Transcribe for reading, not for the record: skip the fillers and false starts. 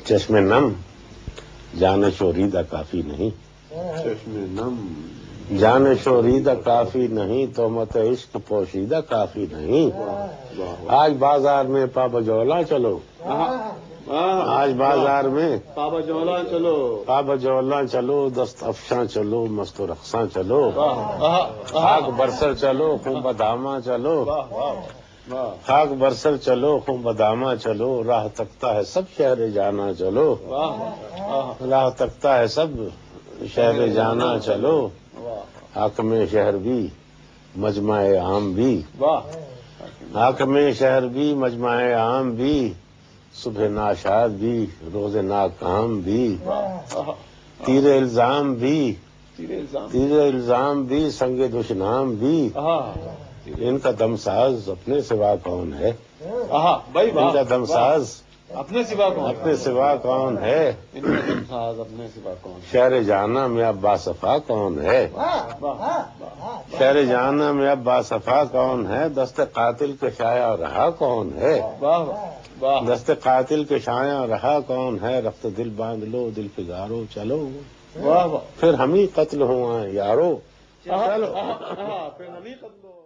چشم نم جان شوریدہ کافی نہیں، چشم نم جان شوریدہ کافی نہیں، تہمت عشق پوشیدہ کافی نہیں۔ آج بازار میں پا بجولا چلو، آج بازار میں بابا جولا چلو، پا بجولا چلو، دست افشاں چلو، مست و رقصاں چلو، خاک برسر چلو، خوں بداماں چلو، خاک برسر چلو، خوں بداماں چلو، راہ تکتا ہے سب شہر جانا چلو، راہ تکتا ہے سب شہر جانا چلو، حاکم شہر بھی مجمع عام بھی، حاکم شہر بھی مجمع عام بھی، صبح ناشاد بھی روز ناکام بھی، تیر الزام بھی تیر الزام بھی، سنگ دشنام بھی، ان کا دمساز اپنے سوا کون ہے، ان کا دمساز اپنے سوا کون، اپنے سوا کون ہے، ان کا دمساز اپنے سوا کون، شہر جانا میں اب باصفا کون ہے، شہر جانا میں اب باصفا کون ہے، دست قاتل کے شایع رہا کون ہے، دست قاتل کے شایع رہا کون ہے، رخت دل باندھ لو دل پگارو چلو، پھر ہم ہی قتل ہوا یارو چلو، پھر ہم ہی قتل ہوا۔